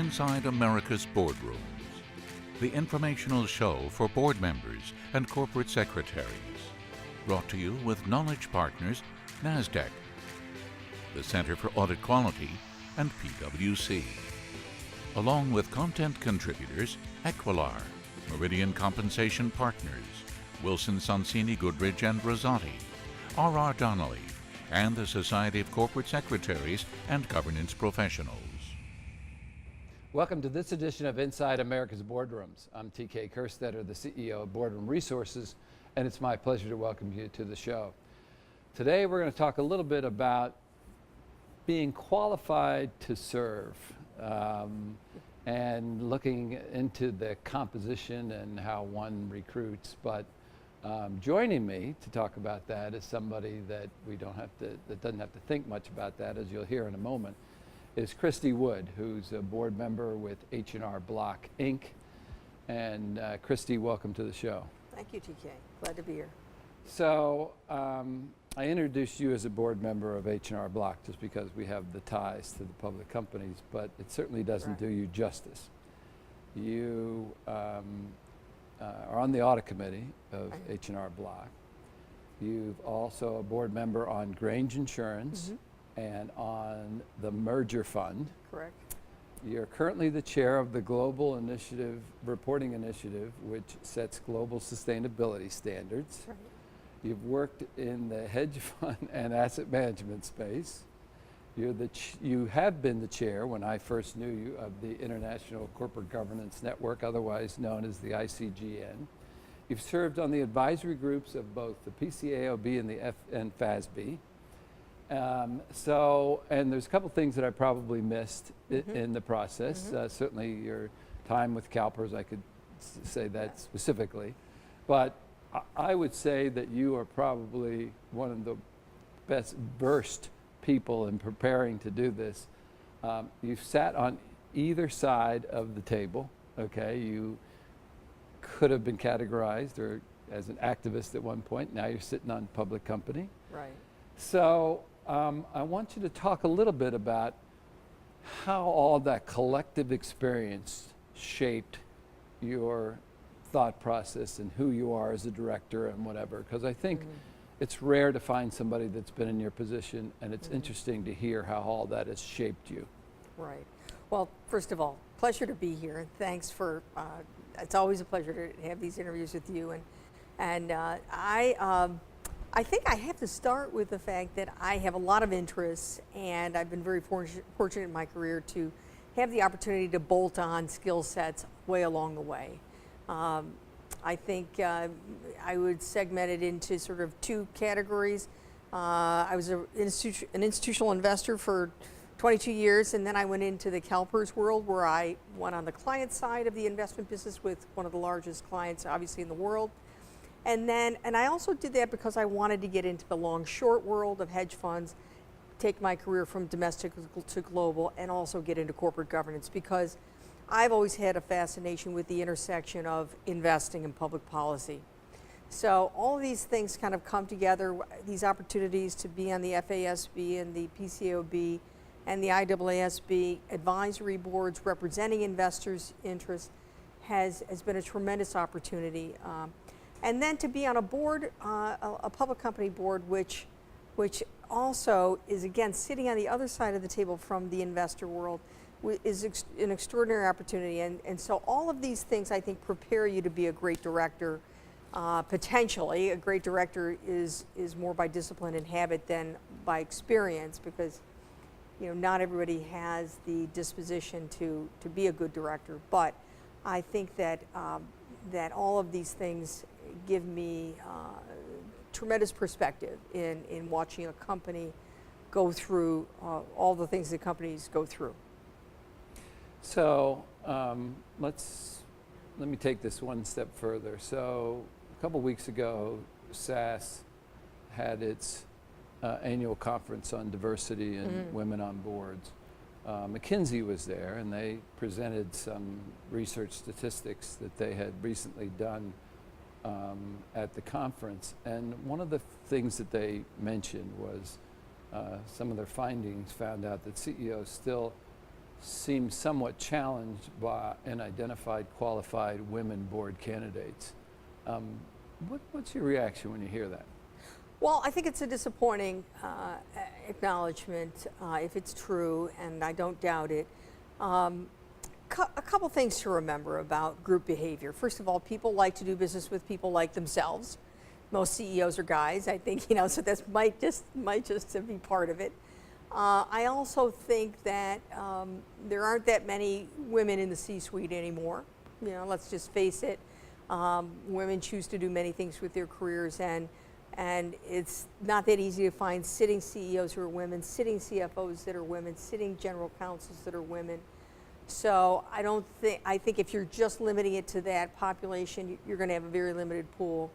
Inside America's Boardrooms, the informational show for board members and corporate secretaries. Brought to you with Knowledge Partners, NASDAQ, the Center for Audit Quality, and PwC. Along with content contributors Equilar, Meridian Compensation Partners, Wilson Sonsini Goodrich and Rosati, R.R. Donnelly, and the Society of Corporate Secretaries and Governance Professionals. Welcome to this edition of Inside America's Boardrooms. I'm TK Kerstetter, the CEO of Boardroom Resources, and it's my pleasure to welcome you to the show. Today we're going to talk a little bit about being qualified to serve and looking into the composition and how one recruits. But joining me to talk about that is somebody that that doesn't have to think much about that, as you'll hear in a moment, is Christy Wood, who's a board member with H&R Block, Inc. And Christy, welcome to the show. Thank you, TK. Glad to be here. So I introduced you as a board member of H&R Block just because we have the ties to the public companies, but it certainly doesn't do you justice. You are on the audit committee of H&R Block. You've also a board member on Grange Insurance and on the Merger Fund. Correct. You're currently the chair of the Global Reporting Initiative, which sets global sustainability standards. Right. You've worked in the hedge fund and asset management space. You have been the chair, when I first knew you, of the International Corporate Governance Network, otherwise known as the ICGN. You've served on the advisory groups of both the PCAOB and the FASB. And there's a couple things that I probably missed in the process. Certainly your time with CalPERS, I could say that specifically. But I would say that you are probably one of the best versed people in preparing to do this. You've sat on either side of the table, okay? You could have been categorized or as an activist at one point. Now you're sitting on public company. Right. So I want you to talk a little bit about how all that collective experience shaped your thought process and who you are as a director and whatever, because I think it's rare to find somebody that's been in your position, and it's interesting to hear how all that has shaped you. Right. Well, first of all, pleasure to be here, and thanks for, it's always a pleasure to have these interviews with you. And I think I have to start with the fact that I have a lot of interests, and I've been very fortunate in my career to have the opportunity to bolt on skill sets way along the way. I think I would segment it into sort of two categories. I was an institutional investor for 22 years, and then I went into the CalPERS world, where I went on the client side of the investment business with one of the largest clients, obviously, in the world. And I also did that because I wanted to get into the long-short world of hedge funds, take my career from domestic to global, and also get into corporate governance, because I've always had a fascination with the intersection of investing and public policy. So all of these things kind of come together, these opportunities to be on the FASB and the PCAOB and the IAASB advisory boards representing investors' interests has been a tremendous opportunity. And then to be on a board, a public company board, which also is, again, sitting on the other side of the table from the investor world, is an extraordinary opportunity. And so all of these things, I think, prepare you to be a great director. Potentially, a great director is more by discipline and habit than by experience, because not everybody has the disposition to be a good director. But I think that that all of these things give me tremendous perspective in watching a company go through all the things that companies go through. So let me take this one step further. So a couple weeks ago, SAS had its annual conference on diversity and women on boards. McKinsey was there, and they presented some research statistics that they had recently done at the conference. And one of the things that they mentioned was some of their findings found out that CEOs still seems somewhat challenged by an identified qualified women board candidates. What's your reaction when you hear that? Well, I think it's a disappointing acknowledgement if it's true, and I don't doubt it. A couple things to remember about group behavior. First of all, people like to do business with people like themselves. Most CEOs are guys, I think, so that might just be part of it. I also think that there aren't that many women in the C-suite anymore. Let's just face it. Women choose to do many things with their careers, and it's not that easy to find sitting CEOs who are women, sitting CFOs that are women, sitting general counsels that are women. So I think if you're just limiting it to that population, you're going to have a very limited pool.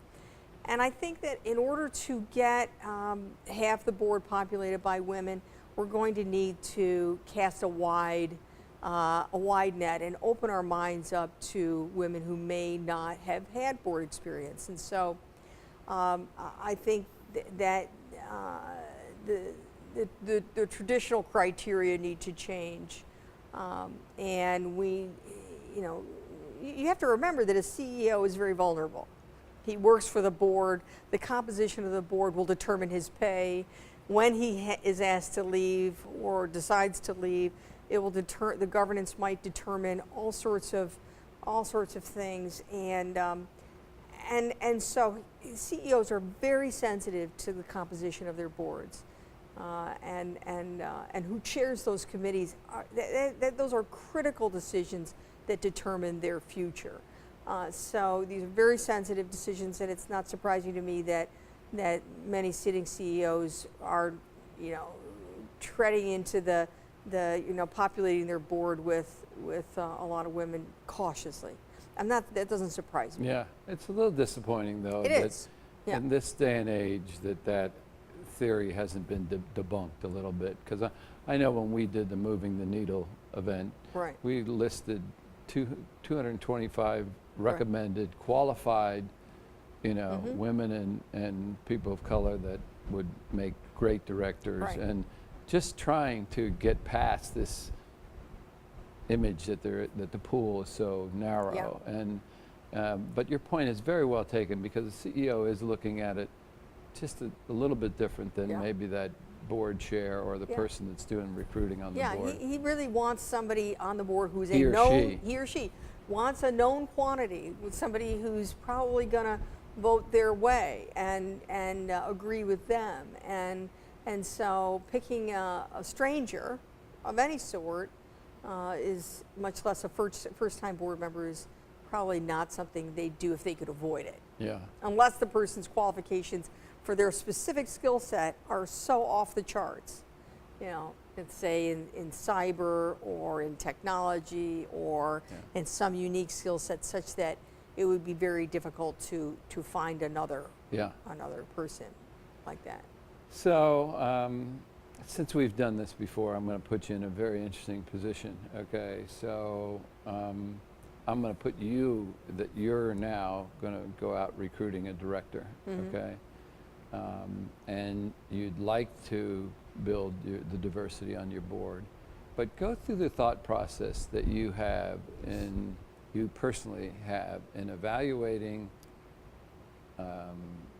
And I think that in order to get half the board populated by women, we're going to need to cast a wide net and open our minds up to women who may not have had board experience. And so I think that the traditional criteria need to change. And you have to remember that a CEO is very vulnerable. He works for the board. The composition of the board will determine his pay. When he is asked to leave or decides to leave, it will the governance might determine all sorts of things, and so CEOs are very sensitive to the composition of their boards, and who chairs those committees. Those are critical decisions that determine their future. So these are very sensitive decisions, and it's not surprising to me that many sitting CEOs are, treading into the populating their board with a lot of women cautiously. That doesn't surprise me. Yeah, it's a little disappointing though. It is. Yeah. In this day and age that theory hasn't been debunked a little bit, because I know when we did the Moving the Needle event, Right. we listed 225 recommended qualified women and people of color that would make great directors, Right. and just trying to get past this image that the pool is so narrow. Yeah. And but your point is very well taken, because the CEO is looking at it just a little bit different than Yeah. maybe that board chair or the Yeah. person that's doing recruiting on the board. Yeah, he really wants somebody on the board who's He or she wants a known quantity, with somebody who's probably going to vote their way and agree with them. And so picking a stranger of any sort is, much less a first-time board member, is probably not something they'd do if they could avoid it. Yeah. Unless the person's qualifications for their specific skill set are so off the charts. Let's say in cyber or in technology or in some unique skill set, such that it would be very difficult to find another person like that. So since we've done this before, I'm going to put you in a very interesting position. Okay, so I'm going to put you, that you're now going to go out recruiting a director. Mm-hmm. Okay, and you'd like to build the diversity on your board, but go through the thought process that you have and you personally have in evaluating,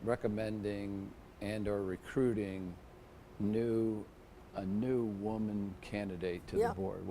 recommending, and/or recruiting a new woman candidate to the board.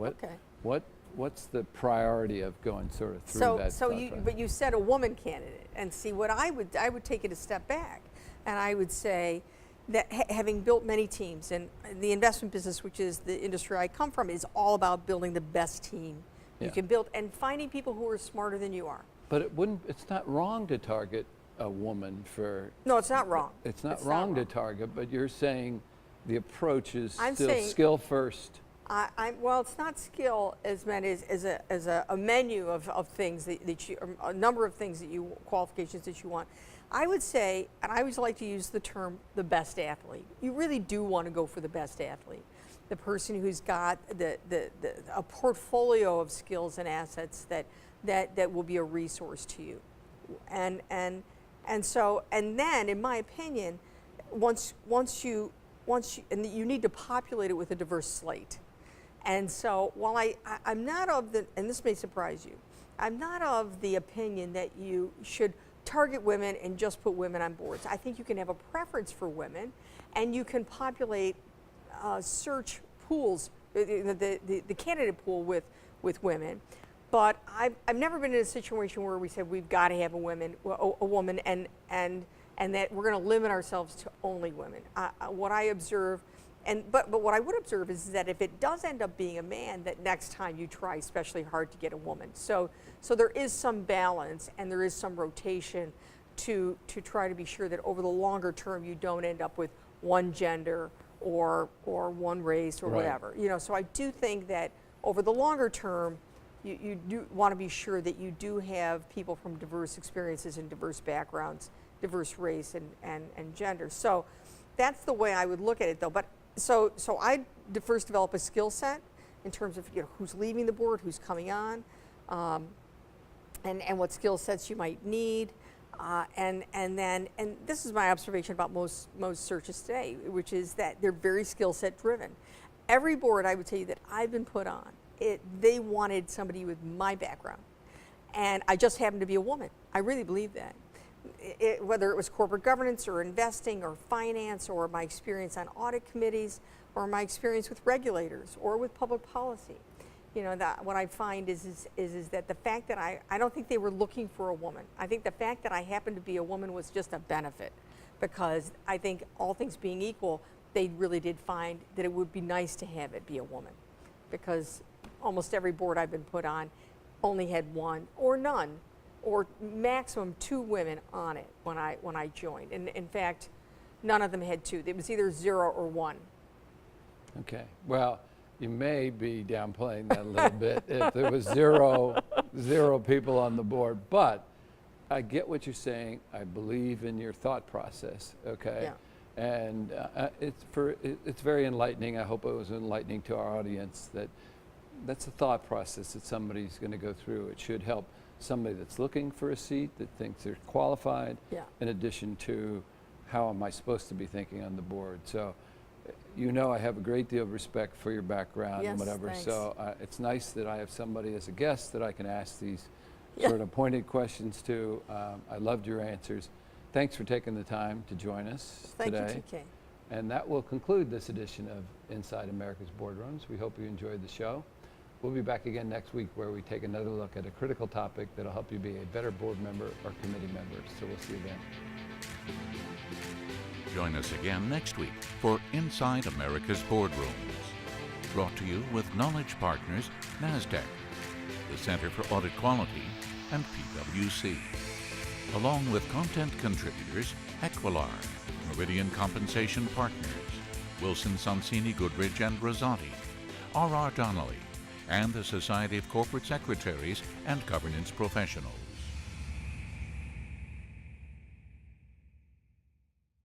What's the priority of going sort of through that? But you said a woman candidate, and see, what I would take it a step back, and I would say that having built many teams, and the investment business, which is the industry I come from, is all about building the best team you can build and finding people who are smarter than you are. But it's not wrong to target a woman for. No, it's not wrong. It's not wrong to target, but you're saying the approach is still saying skill first. Well, it's not skill as many as a menu of things that you, a number of things qualifications that you want. I would say, and I always like to use the term, the best athlete. You really do want to go for the best athlete, the person who's got a portfolio of skills and assets that will be a resource to you, and then, in my opinion, once you need to populate it with a diverse slate. And so while I'm not of the, and this may surprise you, I'm not of the opinion that you should target women and just put women on boards. I think you can have a preference for women, and you can populate search pools, the candidate pool with women. But I've never been in a situation where we said we've got to have a woman and that we're going to limit ourselves to only women. What I observe, but what I would observe is that if it does end up being a man, that next time you try especially hard to get a woman. So there is some balance and there is some rotation to try to be sure that over the longer term you don't end up with one gender or one race or whatever. You know, so I do think that over the longer term, you do want to be sure that you do have people from diverse experiences and diverse backgrounds, diverse race and gender. So that's the way I would look at it, though. But so I first develop a skill set in terms of who's leaving the board, who's coming on, and what skill sets you might need, and this is my observation about most searches today, which is that they're very skill set driven. Every board I would tell you that I've been put on, they wanted somebody with my background, and I just happened to be a woman. I really believe that. Whether it was corporate governance or investing or finance or my experience on audit committees or my experience with regulators or with public policy, that what I find is that the fact that I don't think they were looking for a woman. I think the fact that I happened to be a woman was just a benefit, because I think all things being equal, they really did find that it would be nice to have it be a woman, because almost every board I've been put on only had one or none, or maximum 2 women on it when I joined. And in fact, none of them had 2. It was either 0 or 1. Okay. Well, you may be downplaying that a little bit if there was zero people on the board. But I get what you're saying. I believe in your thought process. Okay. Yeah. And it's very enlightening. I hope it was enlightening to our audience that that's a thought process that somebody's going to go through. It should help somebody that's looking for a seat, that thinks they're qualified, in addition to how am I supposed to be thinking on the board. So, I have a great deal of respect for your background and whatever. Thanks. So it's nice that I have somebody as a guest that I can ask these sort of pointed questions to. I loved your answers. Thanks for taking the time to join us today. Thank you, TK. And that will conclude this edition of Inside America's Boardrooms. We hope you enjoyed the show. We'll be back again next week where we take another look at a critical topic that'll help you be a better board member or committee member. So we'll see you then. Join us again next week for Inside America's Boardrooms. Brought to you with Knowledge Partners, NASDAQ, the Center for Audit Quality, and PwC. Along with content contributors Equilar, Meridian Compensation Partners, Wilson Sonsini Goodrich and Rosati, R.R. Donnelly, and the Society of Corporate Secretaries and Governance Professionals.